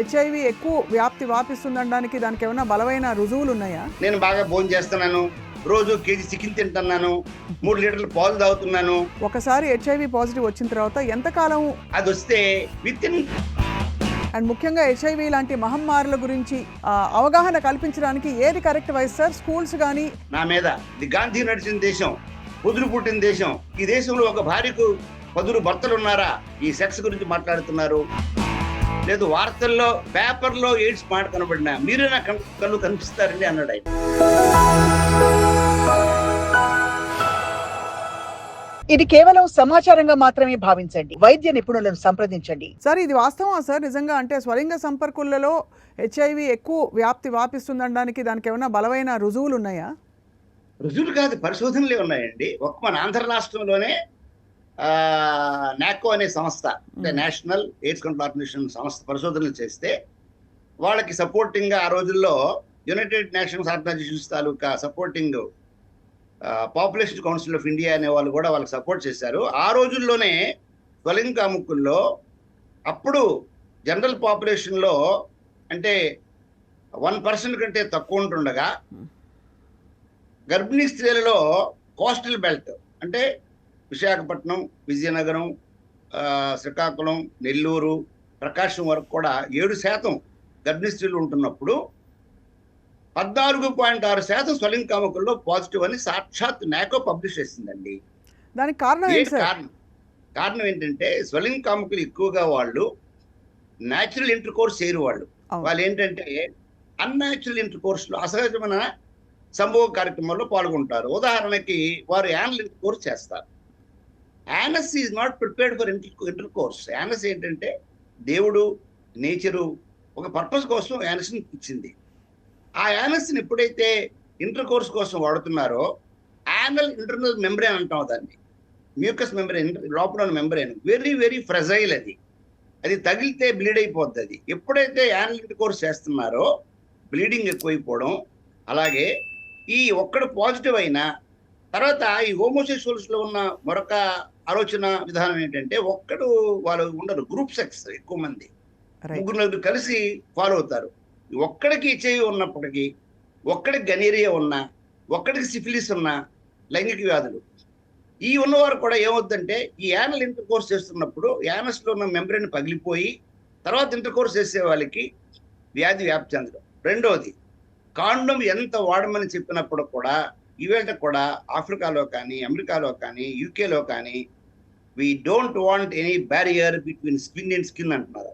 HIV ఎక్కువ వ్యాపిస్తుందనడానికి దానికి ఏమైనా బలమైన రుజువులు ఉన్నాయా? నేను బాగా భోజనం చేస్తున్నాను, రోజు కేజీ చికెన్ తింటున్నాను, 3 లీటర్ల పాలు తాగుతున్నాను. ఒకసారి హెచ్ఐవి పాజిటివ్ వచ్చిన తర్వాత ఎంతకాలం అది వస్తే విత్ ఇన్ అండ్ ముఖ్యంగా హెచ్ఐవి లాంటి మహమ్మారుల గురించి అవగాహన కల్పించడానికి ఏది కరెక్ట్ వయసు సార్? స్కూల్స్ కానీ నా మీద ఇది గాంధీ నడిచిన దేశం, పొదులు పుట్టిన దేశం. ఈ దేశంలో ఒక భార్యకు 10 భర్తలు ఉన్నారా? ఈ సెక్స్ గురించి మాట్లాడుతున్నారు. లేదు వార్తల్లో పేపర్లో ఎయిడ్స్ మాట కనబడినా మీరే నా కళ్ళు కనిపిస్తారండి అన్నాడు ఆయన. ఇది కేవలం సమాచారంగా మాత్రమే భావించండి. వైద్య నిపుణులను సంప్రదించండి. సార్ ఇది వాస్తవమా సార్? నిజంగా అంటే స్వలింగ సంపర్కులలో హెచ్ఐవి ఎక్కువ వ్యాపిస్తుందనడానికి దానికి ఏమైనా బలమైన రుజువులు ఉన్నాయా? రుజువులు కాదు, పరిశోధనలే ఉన్నాయండి. మన ఆంధ్ర రాష్ట్రంలోనే నాకో అనే సంస్థ, అంటే నేషనల్ ఎయిడ్స్ కంట్రోల్ ఆర్గనైజేషన్ సంస్థ పరిశోధనలు చేస్తే వాళ్ళకి సపోర్టింగ్ గా ఆ రోజుల్లో యునైటెడ్ నేషన్స్ ఆర్గనైజేషన్స్ తాలూకా supporting population council of India అనే వాళ్ళు కూడా వాళ్ళకి సపోర్ట్ చేశారు. ఆ రోజుల్లోనే స్వలింగ కాముకుల్లో అప్పుడు జనరల్ పాపులేషన్లో అంటే 1% కంటే తక్కువ ఉంటుండగా గర్భిణీ స్త్రీలలో కోస్టల్ బెల్ట్ అంటే విశాఖపట్నం, విజయనగరం, శ్రీకాకుళం, నెల్లూరు, ప్రకాశం వరకు కూడా 7% గర్భిణీ స్త్రీలు ఉంటున్నప్పుడు 14.6% స్వలింగ కాముకుల్లో పాజిటివ్ అని సాక్షాత్ నాకో పబ్లిష్ చేసిందండి. దానికి కారణం ఏంటి సార్? కారణం ఏంటంటే స్వలింగ కాముకులు ఎక్కువగా వాళ్ళు న్యాచురల్ ఇంటర్ కోర్స్ చేయరు. వాళ్ళు ఏంటంటే అన్యాచురల్ ఇంటర్ కోర్స్ లో అసహజమైన సంభోగ కార్యక్రమాల్లో పాల్గొంటారు. ఉదాహరణకి వారు యానల్ ఇంటర్ కోర్స్ చేస్తారు. Anus is not prepared for inter course. Anus ఏంటంటే దేవుడు, నేచరు ఒక పర్పస్ కోసం యానస్ని ఇచ్చింది. ఆ యానస్ని ఎప్పుడైతే ఇంటర్ కోర్స్ కోసం వాడుతున్నారో యానల్ ఇంటర్నల్ మెంబ్రేన్ అంటాం దాన్ని, మ్యూకస్ మెంబ్రేన్, లోపల మెంబ్రేన్ వెరీ వెరీ ఫ్రెజైల్. అది తగిలితే బ్లీడ్ అయిపోద్ది. అది ఎప్పుడైతే యానల్ ఇంటర్ కోర్స్ చేస్తున్నారో బ్లీడింగ్ ఎక్కువైపోవడం, అలాగే ఈ ఒక్కడు పాజిటివ్ అయినా తర్వాత ఈ హోమోసెక్షువల్స్ లో ఉన్న మరొక ఆలోచన విధానం ఏంటంటే ఒక్కడు వాళ్ళు ఉండరు, గ్రూప్ సెక్స్ ఎక్కువ మంది 3 కలిసి ఫాలో అవుతారు. ఒక్కడికి హెచ్ఐవి ఉన్నప్పటికీ, ఒక్కడికి గనీరియా ఉన్నా, ఒక్కడికి సిఫిలిస్ ఉన్నా, లైంగిక వ్యాధులు ఈ ఉన్నవారు కూడా ఏమవుతుందంటే ఈ యానల్ ఇంటర్ కోర్స్ చేస్తున్నప్పుడు యానస్ లో ఉన్న మెంబ్రేన్ పగిలిపోయి తర్వాత ఇంటర్ కోర్స్ చేసే వాళ్ళకి వ్యాధి వ్యాప్తి చెందడం. రెండోది, కాండోమ్ ఎంత వాడమని చెప్పినప్పుడు కూడా ఈవేళ కూడా ఆఫ్రికాలో కానీ, అమెరికాలో కానీ, యూకేలో కానీ we don't want any barrier between skin and skin అంటున్నారు.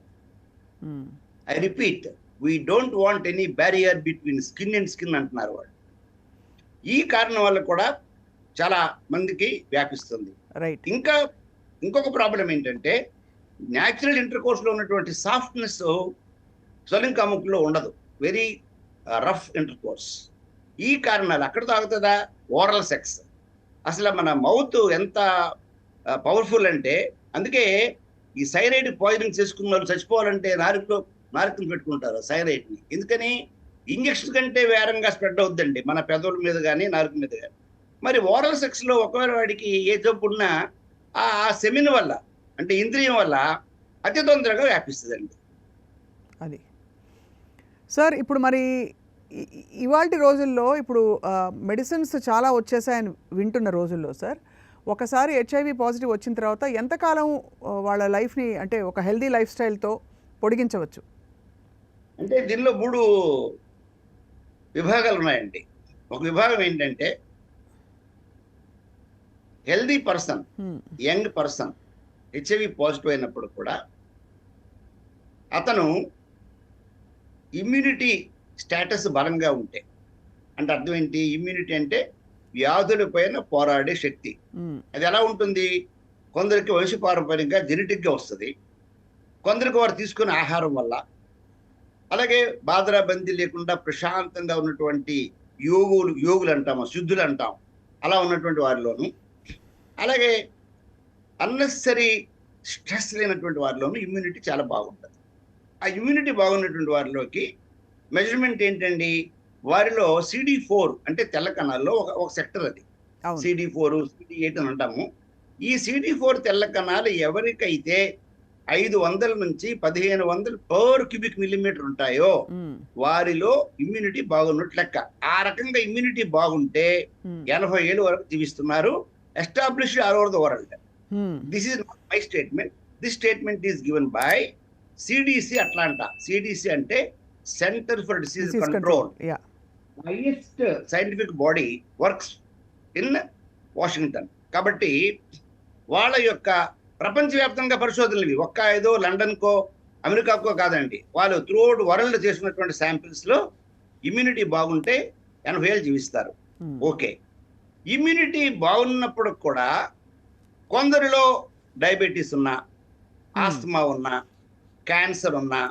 I repeat, we don't want any barrier between skin and skin అంటున్నారు వాళ్ళు. ఈ కారణం వల్ల కూడా చాలా మందికి వ్యాపిస్తుంది. ఇంకా ఇంకొక ప్రాబ్లం ఏంటంటే న్యాచురల్ ఇంటర్ కోర్స్ లో ఉన్నటువంటి సాఫ్ట్నెస్ స్వలింగ కాముకుల్లో ఉండదు, వెరీ రఫ్ ఇంటర్ కోర్స్. ఈ కారణాలు అక్కడ తాగుతుందా? Oral sex. అసలు మన మౌత్ ఎంత పవర్ఫుల్ అంటే, అందుకే ఈ సైరైడ్ పాయిజనింగ్ చేసుకున్న వాళ్ళు చచ్చిపోవాలంటే నాలుకను పెట్టుకుంటారు సైరైడ్ని. ఎందుకని? ఇంజక్షన్ కంటే వేరంగా స్ప్రెడ్ అవుద్దండి మన పెదవుల మీద కానీ నాలుక మీద కానీ. మరి ఓరల్ సెక్స్ లో ఒకవేళ వాడికి ఏ జబ్బు ఉన్నా ఆ సెమిన్ వల్ల అంటే ఇంద్రియం వల్ల అతి తొందరగా వ్యాపిస్తుందండి. అది సార్ ఇప్పుడు మరి ఇవాల్టి రోజుల్లో ఇప్పుడు మెడిసిన్స్ చాలా వచ్చేసాయని వింటున్న రోజుల్లో సార్, ఒకసారి హెచ్ఐవి పాజిటివ్ వచ్చిన తర్వాత ఎంతకాలం వాళ్ళ లైఫ్ని అంటే ఒక హెల్దీ లైఫ్ స్టైల్తో పొడిగించవచ్చు? అంటే దీనిలో 3 విభాగాలు ఉన్నాయండి. ఒక విభాగం ఏంటంటే healthy person, young person HIV positive అయినప్పుడు కూడా అతను ఇమ్యూనిటీ స్టేటస్ బలంగా ఉంటే, అంటే అర్థం ఏంటి? ఇమ్యూనిటీ అంటే వ్యాధుల పైన పోరాడే శక్తి. అది ఎలా ఉంటుంది? కొందరికి వంశపారంపర్యంగా జెనెటిక్గా వస్తుంది, కొందరికి వారు తీసుకునే ఆహారం వల్ల, అలాగే బాధరాబందీ లేకుండా ప్రశాంతంగా ఉన్నటువంటి యోగులు అంటాము, శుద్ధులు అంటాం, అలా ఉన్నటువంటి వారిలోను, అలాగే అన్నెసరీ స్ట్రెస్ లేనటువంటి వారిలోనూ ఇమ్యూనిటీ చాలా బాగుంటుంది. ఆ ఇమ్యూనిటీ బాగున్నటువంటి వారిలోకి మెజర్మెంట్ ఏంటండి? వారిలో CD4 అంటే తెల్ల కణాల్లో ఒక సెక్టర్, అది CD4, CD8 అని అంటాము. ఈ CD4 తెల్ల కణాలు ఎవరికైతే 500 నుంచి 1500 పర్ క్యూబిక్ మిల్లీమీటర్ ఉంటాయో వారిలో ఇమ్యూనిటీ బాగున్నట్టు లెక్క. ఆ రకంగా ఇమ్యూనిటీ బాగుంటే 80 ఏళ్ళ వరకు జీవిస్తున్నారు. Established all over the world. This is not my statement. This statement is given by CDC Atlanta. CDC అంటే center for disease control. Highest scientific body works in Washington. కాబట్టి వాళ్ళ యొక్క ప్రపంచవ్యాప్తంగా పరిశోధనలు ఇవి ఒక్క ఏదో లండన్కో అమెరికాకో కాదండి. వాళ్ళు త్రూఅవుట్ వరల్డ్ చేసినటువంటి శాంపిల్స్ లో ఇమ్యూనిటీ బాగుంటే 80 ఏళ్ళు జీవిస్తారు. ఓకే, ఇమ్యూనిటీ బాగున్నప్పుడు కూడా కొందరిలో డయాబెటీస్ ఉన్నా, ఆస్తమా ఉన్నా, క్యాన్సర్ ఉన్నా,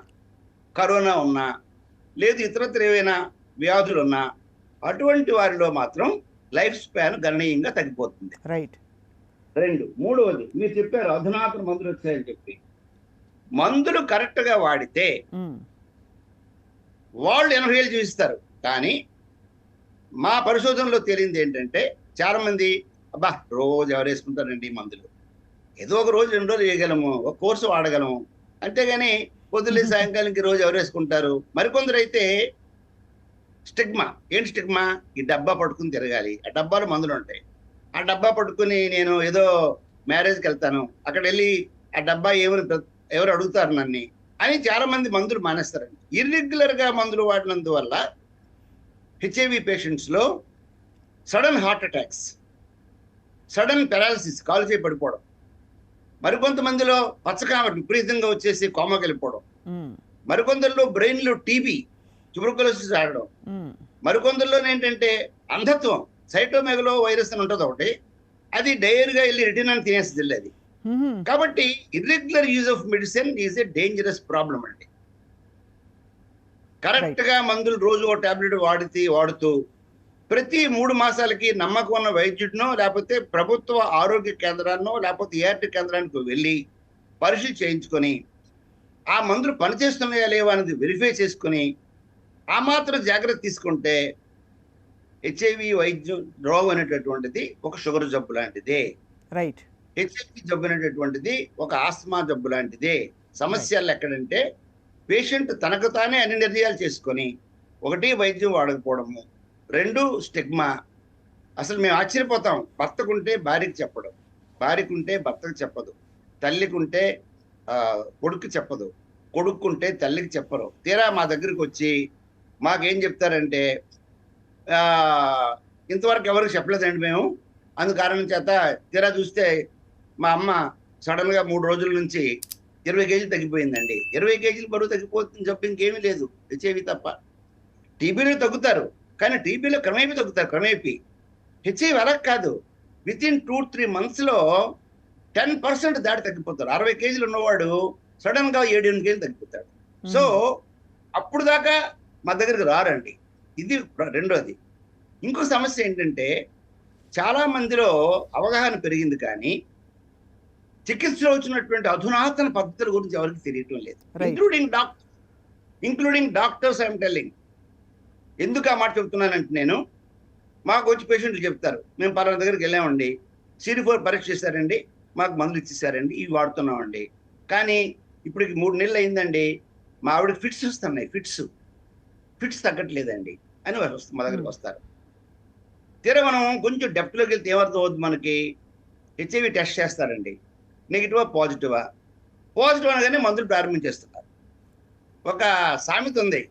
కరోనా ఉన్నా, లేదు ఇతరత్ర ఏవైనా వ్యాధులు ఉన్నా అటువంటి వారిలో మాత్రం లైఫ్ స్పాన్ గణనీయంగా తగ్గిపోతుంది. రైట్. 2, మూడవది మీరు చెప్పారు అధునాతన మందులు వచ్చాయని చెప్పి. మందులు కరెక్ట్ గా వాడితే వాళ్ళు 80 ఏళ్ళు జీవిస్తారు. కానీ మా పరిశోధనలో తేలింది ఏంటంటే చాలా మంది అబ్బా రోజు ఎవరు వేసుకుంటారండి మందులు, ఏదో ఒక రోజు 2 రోజులు వేయగలము, ఒక కోర్సు వాడగలము, అంతేగాని పొద్దున్నే సాయంకాలంకి రోజు ఎవరు వేసుకుంటారు. మరికొందరు అయితే స్టిగ్మా. ఏంటి స్టిగ్మా? ఈ డబ్బా పట్టుకుని తిరగాలి, ఆ డబ్బాలో మందులు ఉంటాయి, ఆ డబ్బా పట్టుకుని నేను ఏదో మ్యారేజ్కి వెళ్తాను, అక్కడ వెళ్ళి ఆ డబ్బా ఏమని ఎవరు అడుగుతారు నన్ను అని చాలా మంది మందులు మానేస్తారండి. ఇర్రెగ్యులర్ గా మందులు వాడినందువల్ల హెచ్ఐవి పేషెంట్స్ లో sudden heart attacks, sudden paralysis, కాలు చేయి పడిపోవడం, మరికొంతమందిలో పచ్చకామ విపరీతంగా వచ్చేసి కోమాకి వెళ్ళిపోవడం, మరికొందరిలో బ్రెయిన్ లో టీబీ, ట్యూబర్కులోసిస్ ఆడడం, మరికొందరిలో ఏంటంటే అంధత్వం, సైటోమెగలో వైరస్ అని ఉంటుంది ఒకటి, అది డైర్గా వెళ్ళి రెటినాని తినేస్తుంది అది. కాబట్టి irregular use of medicine is a dangerous problem అండి. కరెక్ట్ గా మందులు రోజు ఒక టాబ్లెట్ వాడుతూ ప్రతి 3 మాసాలకి నమ్మకం ఉన్న వైద్యుడినో లేకపోతే ప్రభుత్వ ఆరోగ్య కేంద్రాన్నో లేకపోతే ఏఆర్టీ కేంద్రానికి వెళ్ళి పరీక్ష చేయించుకొని ఆ మందులు పనిచేస్తున్నాయా లేవా అనేది వెరిఫై చేసుకుని ఆ మాత్రం జాగ్రత్త తీసుకుంటే హెచ్ఐవి వైద్యం రోగం అనేటటువంటిది ఒక షుగర్ జబ్బు లాంటిదే. రైట్. హెచ్ఐవి జబ్బు అనేటటువంటిది ఒక ఆస్తమా జబ్బు లాంటిదే. సమస్యలు ఎక్కడంటే పేషెంట్ తనకు తానే అన్ని నిర్ణయాలు చేసుకొని 1 వైద్యం వాడకపోవడము, 2 స్టిగ్మా. అసలు మేము ఆశ్చర్యపోతాం. భర్తకుంటే భార్యకి చెప్పడం, భార్యకుంటే భర్తకు చెప్పదు, తల్లికుంటే కొడుకు చెప్పదు, కొడుకుంటే తల్లికి చెప్పరు. తీరా మా దగ్గరికి వచ్చి మాకేం చెప్తారంటే ఇంతవరకు ఎవరికి చెప్పలేదండి మేము, అందు కారణం చేత తీరా చూస్తే మా అమ్మ సడన్ గా 3 రోజుల నుంచి 20 కేజీలు తగ్గిపోయిందండి. 20 కేజీలు బరువు తగ్గిపోతుంది చెప్పి ఇంకేమీ లేదు, హెచ్ఐవి తప్ప. టీబీలో తగ్గుతారు కానీ టీబీలో క్రమేపీ తగ్గుతారు, క్రమేపీ. హెచ్ఐవి అలా కాదు, విత్ ఇన్ 2-3 months లో 10% దాటి తగ్గిపోతారు. 60 కేజీలు ఉన్నవాడు సడన్ గా 7-8 కేజీలు తగ్గిపోతాడు. సో అప్పుడు దాకా మా దగ్గరికి రారండి. ఇది రెండోది. ఇంకో సమస్య ఏంటంటే చాలా మందిలో అవగాహన పెరిగింది కానీ చికిత్సలో వచ్చినటువంటి అధునాతన పద్ధతుల గురించి ఎవరికి తెలియటం లేదు. Including doctors. I'm telling. ఎందుకు ఆ మాట చెప్తున్నానంటే నేను, మాకు వచ్చి పేషెంట్లు చెప్తారు, మేము పలానా దగ్గరికి వెళ్ళామండి, CD4 పరీక్ష చేశారండి, మాకు మందులు ఇచ్చేసారండి, ఇవి వాడుతున్నామండి, కానీ ఇప్పటికి 3 నెలలు అయిందండి, మా ఆవిడకి ఫిట్స్ వస్తున్నాయి, ఫిట్స్ తగ్గట్లేదండి అని మా దగ్గరికి వస్తారు. తీరా మనం కొంచెం డెప్త్లోకి వెళ్తే ఏమర్థం అవుతుంది మనకి, హెచ్ఐవి టెస్ట్ చేస్తారండి, నెగిటివా పాజిటివా అనగానే మందులు ప్రారంభించేస్తున్నారు. ఒక సామెత ఉంది,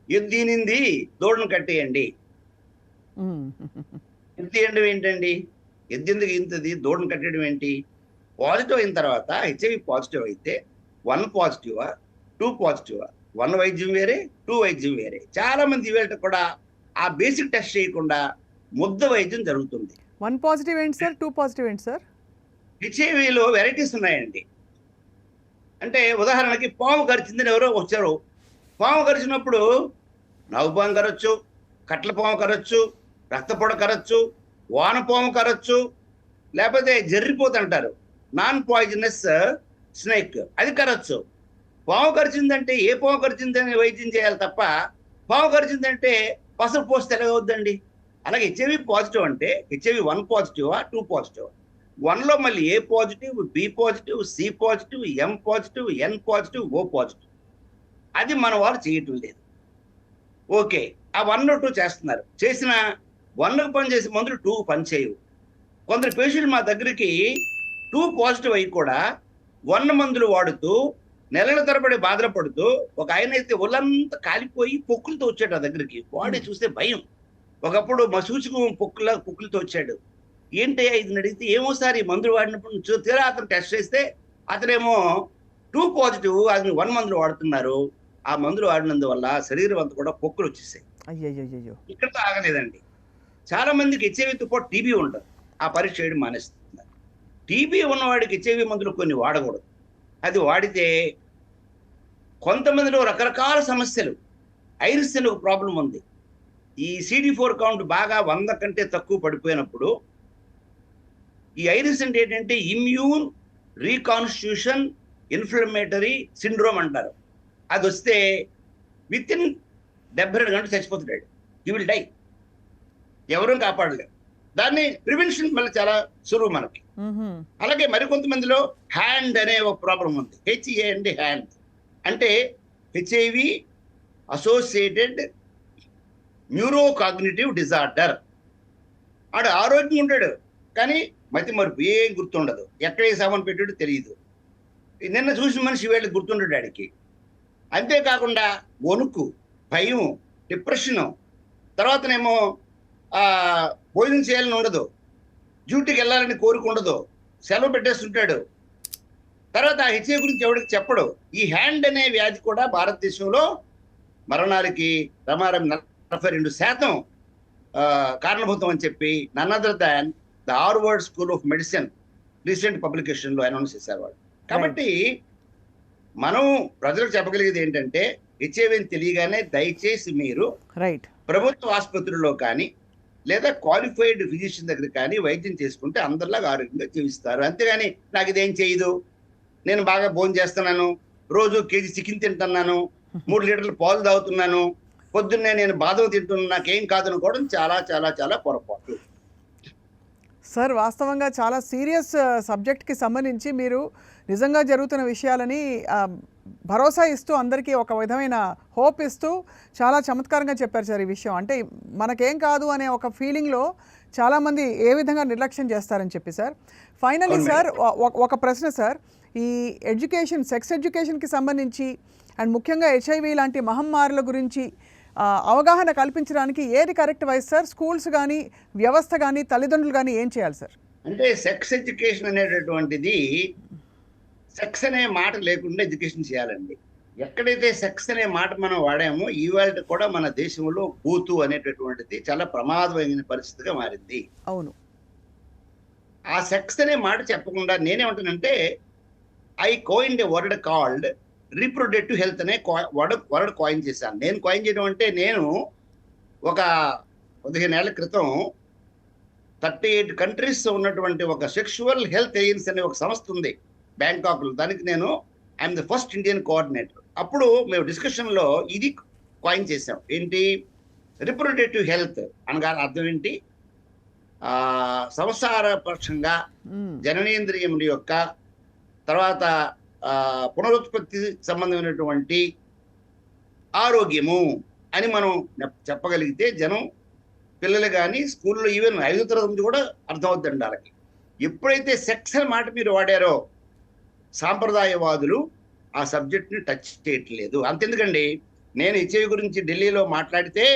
ఎద్దినింది దూడను కట్టేయండి. ఎద్దేయడం ఏంటండి? ఎద్దెందుకు ఇంతది, దూడను కట్టడం ఏంటి? పాజిటివ్ అయిన తర్వాత హెచ్ఐవి పాజిటివ్ అయితే 1 పాజిటివా 2 పాజిటివా, 1 వైద్యం వేరే 2 వైద్యం వేరే. చాలా మంది ఇవేళ కూడా ఆ బేసిక్ టెస్ట్ చేయకుండా ముద్ద వైద్యం జరుగుతుంది. 1 పాజిటివ్ ఏంటి సార్, 2 పాజిటివ్ ఏంటి సార్? హెచ్ఐవిలో వెరైటీస్ ఉన్నాయండి. అంటే ఉదాహరణకి పాము కరిచిందని ఎవరో వచ్చారు, పాము కరిచినప్పుడు నవ్వుపాము కరచ్చు, కట్ల పాము కరచ్చు, రక్తపొడ కరచ్చు, వానపాము కరచ్చు, లేకపోతే జర్రిపోతు అంటారు, నాన్ పాయిజనస్ స్నేక్, అది కరచ్చు. పాము కరిచిందంటే ఏ పాము కరిచిందని వైద్యం చేయాలి తప్ప పాము కరిచిందంటే పసుపు పోస్తే ఎలాగవుద్దండి? అలాగే హెచ్ఐవి పాజిటివ్ అంటే హెచ్ఐవి 1 పాజిటివా 2 పాజిటివా? వన్లో మళ్ళీ A positive, B positive, C positive, M positive, N positive, O positive. అది మన వారు చేయటం లేదు. ఓకే, ఆ 1, 2 చేస్తున్నారు. చేసిన 1కు పనిచేసే మందులు 2 పనిచేయవు. కొందరు పేషెంట్లు మా దగ్గరికి 2 పాజిటివ్ అయ్యి కూడా 1 మందులు వాడుతూ నెలల తరబడి బాధలు పడుతూ, ఒక ఆయన అయితే ఒళ్ళంతా కాలిపోయి పొక్కులతో వచ్చాడు ఆ దగ్గరికి. బాడీ చూస్తే భయం. ఒకప్పుడు మసూచుకు పొక్కులతో వచ్చాడు. ఏంటయ్యా ఇది అడిగితే, ఏమో సార్ ఈ మందులు వాడినప్పుడు తీరా అతను టెస్ట్ చేస్తే అతనేమో 2 పాజిటివ్, అది 1 మందులు వాడుతున్నారు. ఆ మందులు వాడినందువల్ల శరీరం అంతా కూడా పొక్కులు వచ్చేసాయి. అయ్యయ్యో. ఇక్కడతో ఆగలేదండి. చాలా మందికి హెచ్ఐవితో పాటు టీబీ ఉంటుంది. ఆ పరీక్ష చేయడం మానేస్తున్నారు. టీబీ ఉన్నవాడికి హెచ్ఐవి మందులు కొన్ని వాడకూడదు. అది వాడితే కొంతమందిలో రకరకాల సమస్యలు, ఐరిస్ అనే ఒక ప్రాబ్లం ఉంది. ఈ CD4 కౌంట్ బాగా 100 కంటే తక్కువ పడిపోయినప్పుడు, ఈ ఐరిస్ అంటే ఏంటంటే ఇమ్యూన్ రీకాన్స్టిట్యూషన్ ఇన్ఫ్లమేటరీ సిండ్రోమ్ అంటారు. అది వస్తే విత్ ఇన్ 72 గంటలు చచ్చిపోతున్నాడు. He will die. ఎవరూ కాపాడలేరు. దాన్ని ప్రివెన్షన్ మళ్ళీ చాలా సులువు మనకి. అలాగే మరికొంతమందిలో హ్యాండ్ అనే ఒక ప్రాబ్లం ఉంది. HEAND, హ్యాండ్ అంటే హెచ్ఐవి అసోసియేటెడ్ న్యూరోకాగ్నిటివ్ డిజార్డర్. ఆడు ఆరోగ్యంగా ఉంటాడు కానీ మతి మరుపు, ఏం గుర్తుండదు. ఎక్కడ ఏ సామాన్ పెట్టాడో తెలియదు. నిన్న చూసిన మనిషి వీళ్ళకి గుర్తుండడు ఆడికి. అంతేకాకుండా వణుకు, భయం, డిప్రెషను, తర్వాతనేమో భోజనం చేయాలని ఉండదు, డ్యూటీకి వెళ్ళాలని కోరిక ఉండదు, సెలవు పెట్టేస్తుంటాడు. తర్వాత ఆ హెచ్ఐవి గురించి ఎవరికి చెప్పడు. ఈ హ్యాండ్ అనే వ్యాధి కూడా భారతదేశంలో మరణాలకి రమారం 42% కారణభూతం అని చెప్పి none other than the Harvard school of medicine recent పబ్లికేషన్లో అనౌన్స్ చేశారు వాళ్ళు. కాబట్టి మనం ప్రజలకు చెప్పగలిగేది ఏంటంటే, హెచ్ఐవిని తెలియగానే దయచేసి మీరు ప్రభుత్వ ఆసుపత్రుల్లో కానీ లేదా క్వాలిఫైడ్ ఫిజిషియన్ దగ్గర కానీ వైద్యం చేసుకుంటే అందరిలాగా ఆరోగ్యంగా జీవిస్తారు. అంతేగాని నాకు ఇదేం చేయదు, నేను బాగా భోజనం చేస్తున్నాను, రోజు కేజీ చికెన్ తింటున్నాను, 3 లీటర్లు పాలు తాగుతున్నాను, పొద్దున్నే నేను బాదం తింటున్నాను, నాకేం కాదనుకోవడం చాలా చాలా చాలా పొరపాటు. సార్, వాస్తవంగా చాలా సీరియస్ సబ్జెక్ట్కి సంబంధించి మీరు నిజంగా జరుగుతున్న విషయాలని భరోసా ఇస్తూ అందరికీ ఒక విధమైన హోప్ ఇస్తూ చాలా చమత్కారంగా చెప్పారు సార్ ఈ విషయం. అంటే మనకేం కాదు అనే ఒక ఫీలింగ్లో చాలామంది ఏ విధంగా నిర్లక్ష్యం చేస్తారని చెప్పి సార్. ఫైనల్లీ సార్ ఒక ప్రశ్న సార్, ఈ ఎడ్యుకేషన్, సెక్స్ ఎడ్యుకేషన్కి సంబంధించి అండ్ ముఖ్యంగా హెచ్ఐవి లాంటి మహమ్మారుల గురించి అవగాహన కల్పించడానికి ఏది కరెక్ట్ వయసు సార్? స్కూల్స్ కానీ, వ్యవస్థ కానీ, తల్లిదండ్రులు కానీ ఏం చేయాలి సార్? అంటే సెక్స్ ఎడ్యుకేషన్ అనేటటువంటిది, సెక్స్ అనే మాట లేకుండా ఎడ్యుకేషన్ చేయాలండి. ఎక్కడైతే సెక్స్ అనే మాట మనం వాడామో ఇవాళ కూడా మన దేశంలో బూతు అనేటటువంటిది చాలా ప్రమాదమైన పరిస్థితిగా మారింది. అవును. ఆ సెక్స్ అనే మాట చెప్పకుండా నేనేమంటానంటే, I coined a word called reproductive health అనే వర్డ్ కాయిన్ చేశాను. నేను కాయిన్ చేయడం అంటే, నేను ఒక 15 ఏళ్ల క్రితం 38 కంట్రీస్ ఉన్నటువంటి ఒక సెక్షువల్ హెల్త్ ఏజెన్సీ అనే ఒక సంస్థ ఉంది బ్యాంకాక్లో. దానికి నేను I'm the first Indian coordinator. అప్పుడు మేము డిస్కషన్లో ఇది కాయిన్ చేసాం. ఏంటి? రిప్రొడక్టివ్ హెల్త్ అనగా అర్థం ఏంటి? సంసారపక్షంగా జననేంద్రియం యొక్క తర్వాత పునరుత్పత్తి సంబంధమైనటువంటి ఆరోగ్యము అని మనం చెప్పగలిగితే జనం, పిల్లలు కానీ స్కూల్లో ఈవెన్ 5వ తరగతి నుంచి కూడా అర్థమవుతుందండి వాళ్ళకి. ఎప్పుడైతే సెక్స్ అనే మాట మీరు వాడారో సాంప్రదాయవాదులు ఆ సబ్జెక్ట్ని టచ్ చేయట్లేదు. అంతెందుకండి, నేను హెచ్ఐవి గురించి ఢిల్లీలో మాట్లాడితే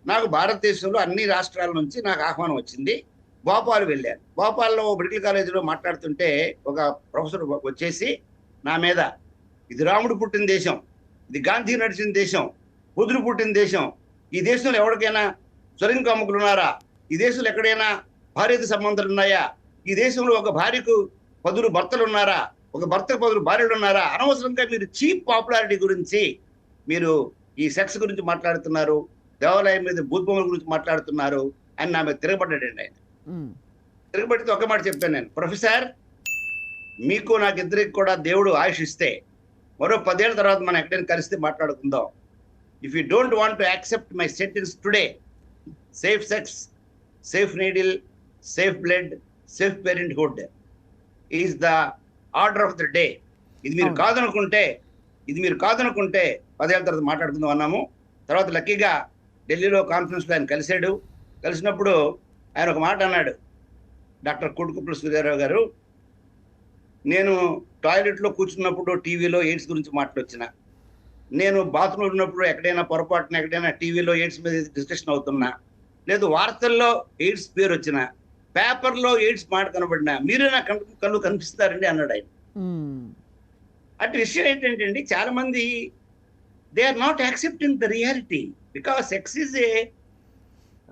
నాకు భారతదేశంలో అన్ని రాష్ట్రాల నుంచి నాకు ఆహ్వానం వచ్చింది. భోపాల్ వెళ్ళాను. భోపాల్లో మెడికల్ కాలేజీలో మాట్లాడుతుంటే ఒక ప్రొఫెసర్ వచ్చేసి నా మీద, ఇది రాముడు పుట్టిన దేశం, ఇది గాంధీ నడిచిన దేశం, బుద్ధుడు పుట్టిన దేశం, ఈ దేశంలో ఎవరికైనా స్వలింగ కాముకులు ఉన్నారా? ఈ దేశంలో ఎక్కడైనా భార్యతో సంబంధాలు ఉన్నాయా? ఈ దేశంలో ఒక భార్యకు 10 భర్తలు ఉన్నారా? ఒక భర్తకు 10 భార్యలు ఉన్నారా? అనవసరంగా మీరు చీప్ పాపులారిటీ గురించి, మీరు ఈ సెక్స్ గురించి మాట్లాడుతున్నారు, దేవాలయం మీద భూతబొమ్మల గురించి మాట్లాడుతున్నారు అని నా మీద తిరగబడ్డాడండి ఆయన. తిరగబడితే ఒక మాట చెప్పాను నేను, ప్రొఫెసర్ మీకు నాకు ఇద్దరికి కూడా దేవుడు ఆయుష్ ఇస్తే మరో 10 ఏళ్ల తర్వాత మనం ఎక్కడైనా కలిస్తే మాట్లాడుకుందాం. If you don't want to accept my sentence today, safe sex, safe needle, safe blood, safe parenthood is the order of the day. ఇది మీరు కాదనుకుంటే 10 ఏళ్ళ తర్వాత మాట్లాడుకుందాం అన్నాము. తర్వాత లక్కీగా ఢిల్లీలో కాన్ఫరెన్స్లో ఆయన కలిసినప్పుడు ఆయన ఒక మాట అన్నాడు, డాక్టర్ కుడుకుప్ల సూర్యారావు గారు, నేను టాయిలెట్లో కూర్చున్నప్పుడు టీవీలో ఎయిడ్స్ గురించి మాట్లాడొచ్చిన, నేను బాత్రూమ్ ఉన్నప్పుడు ఎక్కడైనా టీవీలో ఎయిడ్స్ మీద డిస్కషన్ అవుతున్నా, లేదు వార్తల్లో ఎయిడ్స్ పేరు వచ్చిన, పేపర్లో ఎయిడ్స్ మాట కనబడినా మీరే నా కళ్ళు కనిపిస్తారండి అన్నాడు ఆయన. అటు విషయం ఏంటంటే చాలా మంది they are not accepting the reality because sex is a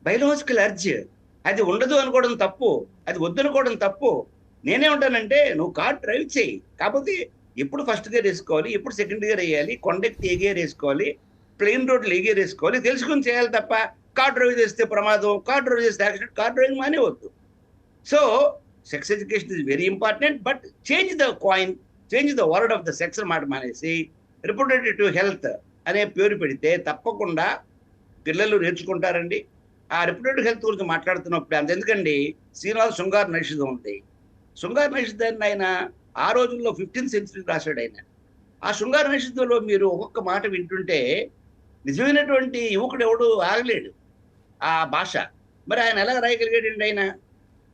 biological urge. అది ఉండదు అనుకోవడం తప్పు, అది వద్దనుకోవడం తప్పు. నేనే ఉంటానంటే నువ్వు కార్ డ్రైవ్ చేయి, కాకపోతే ఎప్పుడు ఫస్ట్ గేర్ వేసుకోవాలి, ఎప్పుడు సెకండ్ గేర్ వేయాలి, కొండెక్కి ఏ గేర్ వేసుకోవాలి, ప్లెయిన్ రోడ్లు ఏ గేర్ వేసుకోవాలి తెలుసుకుని చేయాలి తప్ప కార్ డ్రైవ్ చేస్తే ప్రమాదం, కార్ డ్రైవ్ చేస్తే యాక్సిడెంట్, కార్ డ్రైవింగ్ మానేవద్దు. So sex education is very important, but change the coin, change the word of the sex మాట మానేసి రిప్రొడక్టివ్ హెల్త్ అనే పేరు పెడితే తప్పకుండా పిల్లలు నేర్చుకుంటారండి. ఆ రిప్రొడక్టివ్ హెల్త్ గురించి మాట్లాడుతున్నప్పుడు అంతెందుకండి, శ్రీనివాస శృంగార నైషధం ఉంది. శృంగార నైషధాన్ని ఆయన ఆ రోజుల్లో 15th century రాశాడు ఆయన. ఆ శృంగార నైషధంలో మీరు ఒక్కొక్క మాట వింటుంటే నిజమైనటువంటి యువకుడు ఎవడు ఆగలేడు ఆ భాష. మరి ఆయన ఎలా రాయగలిగాడండి? ఆయన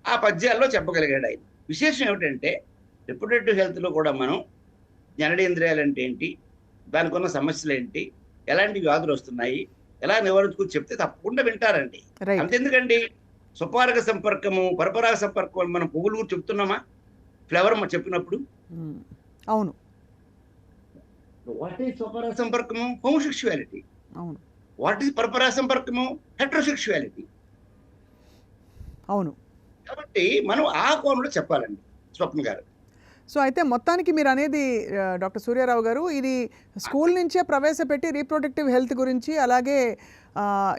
ఆ పద్యాల్లో చెప్పగలిగాడు ఆయన. విశేషం ఏమిటంటే రిప్రొడక్టివ్ హెల్త్లో కూడా మనం జననేంద్రియాలు అంటే ఏంటి, దానికి ఉన్న సమస్యలు ఏంటి, ఎలాంటి వ్యాధులు వస్తున్నాయి, ఎలా నివారించుకుని చెప్తే తప్పకుండా వింటారండి. అంతెందుకండి, సుపారక సంపర్కము, పరపరాగ సంపర్కం మనం పువ్వులు గురించి చెప్తున్నామా? ఫ్లవర్ చెప్పినప్పుడు అవును, వాట్ ఈజ్ సుపారక సంపర్కము? హోమోసెక్షువాలిటీ. అవును. వాట్ ఈజ్ పరపరాగ సంపర్కము? హెట్రోసెక్షువాలిటీ. అవును. కాబట్టి మనం ఆ కోణంలో చెప్పాలండి స్వప్న గారు. సో అయితే మొత్తానికి మీరు అనేది డాక్టర్ సూర్యారావు గారు, ఇది స్కూల్ నుంచే ప్రవేశపెట్టి రీప్రొడక్టివ్ హెల్త్ గురించి, అలాగే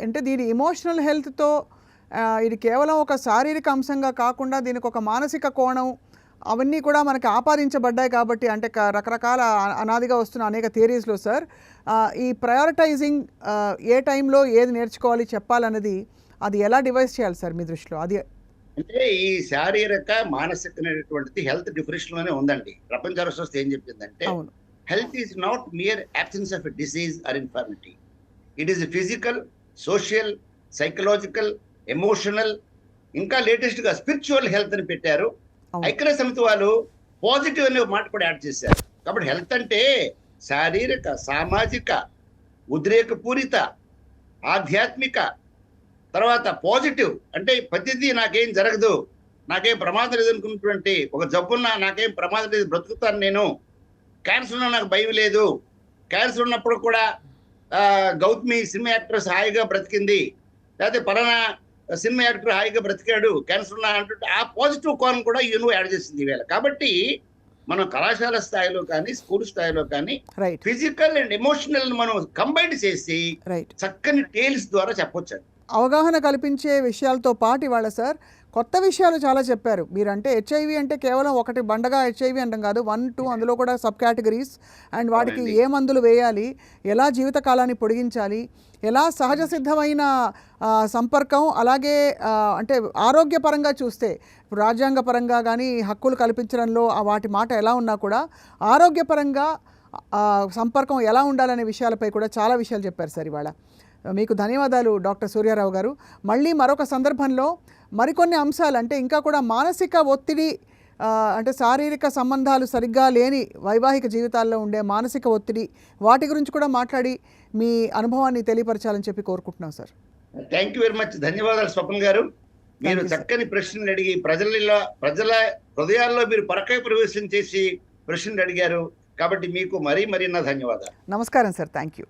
అంటే దీని ఎమోషనల్ హెల్త్తో ఇది కేవలం ఒక శారీరక అంశంగా కాకుండా దీనికి ఒక మానసిక కోణం అవన్నీ కూడా మనకి ఆపాదించబడ్డాయి. కాబట్టి అంటే రకరకాల అనాదిగా వస్తున్న అనేక థియరీస్లో సార్ ఈ ప్రయారిటైజింగ్ ఏ టైంలో ఏది నేర్చుకోవాలి చెప్పాలన్నది అది ఎలా డివైస్ చేయాలి సార్ మీ దృష్టిలో? అది అంటే ఈ శారీరక మానసికమైనటువంటిది హెల్త్ డిఫరెన్స్ లోనే ఉందండి. ప్రపంచ ఆరోగ్య సంస్థ ఏం చెప్పిందంటే health is not mere absence of disease or infirmity, it is physical, social, psychological, emotional, ఇంకా లేటెస్ట్ గా స్పిరిచువల్ హెల్త్ అని పెట్టారు. ఐక్యరాజ్య సమితి వాళ్ళు పాజిటివ్ అనే మాట కూడా యాడ్ చేశారు. కాబట్టి హెల్త్ అంటే శారీరక, సామాజిక, ఉద్రేకపూరిత, ఆధ్యాత్మిక, తర్వాత పాజిటివ్ అంటే ప్రతిదీ నాకేం జరగదు, నాకేం ప్రమాదం లేదు అనుకున్నటువంటి, ఒక జబ్బున్నా నాకేం ప్రమాదం లేదు, బ్రతుకుతాను నేను, క్యాన్సర్ ఉన్నా నాకు భయం లేదు, క్యాన్సర్ ఉన్నప్పుడు కూడా గౌతమి సినిమా యాక్ట్రెస్ హాయిగా బ్రతికింది, లేకపోతే పలానా సినిమా యాక్టర్ హాయిగా బ్రతికాడు క్యాన్సర్ ఉన్నా అంటుంటే ఆ పాజిటివ్ కోణం కూడా యూనో యాడ్ చేసింది ఈవేళ. కాబట్టి మనం కళాశాల స్థాయిలో కానీ స్కూల్ స్థాయిలో కానీ ఫిజికల్ అండ్ ఎమోషనల్ మనం కంబైన్ చేసి చక్కని టేల్స్ ద్వారా చెప్పొచ్చు. అవగాహన కల్పించే విషయాలతో పాటు ఇవాళ సార్ కొత్త విషయాలు చాలా చెప్పారు. మీరంటే హెచ్ఐవి అంటే కేవలం ఒకటి బండగా హెచ్ఐవి అంటాం కాదు, 1, 2 అందులో కూడా సబ్ కేటగిరీస్, అండ్ వాటికి ఏ మందులు వేయాలి, ఎలా జీవితకాలాన్ని పొడిగించాలి, ఎలా సహజ సిద్ధమైన సంపర్కం, అలాగే అంటే ఆరోగ్యపరంగా చూస్తే రాజ్యాంగపరంగా కానీ హక్కులు కల్పించడంలో వాటి మాట ఎలా ఉన్నా కూడా ఆరోగ్యపరంగా సంపర్కం ఎలా ఉండాలనే విషయాలపై కూడా చాలా విషయాలు చెప్పారు సార్ ఇవాళ. మీకు ధన్యవాదాలు డాక్టర్ సూర్యారావు గారు. మళ్ళీ మరొక సందర్భంలో మరికొన్ని అంశాలు అంటే ఇంకా కూడా మానసిక ఒత్తిడి అంటే శారీరక సంబంధాలు సరిగ్గా లేని వైవాహిక జీవితాల్లో ఉండే మానసిక ఒత్తిడి వాటి గురించి కూడా మాట్లాడి మీ అనుభవాన్ని తెలియపరచాలని చెప్పి కోరుకుంటున్నాం sir. Thank you very much. ధన్యవాదాలు స్వప్న గారు. మీరు చక్కని ప్రశ్నలు అడిగి ప్రజల హృదయాల్లో మీరు పరకాయ ప్రవేశం చేసి ప్రశ్నలు అడిగారు. కాబట్టి మీకు మరీ నా ధన్యవాదాలు. నమస్కారం సార్. Thank you.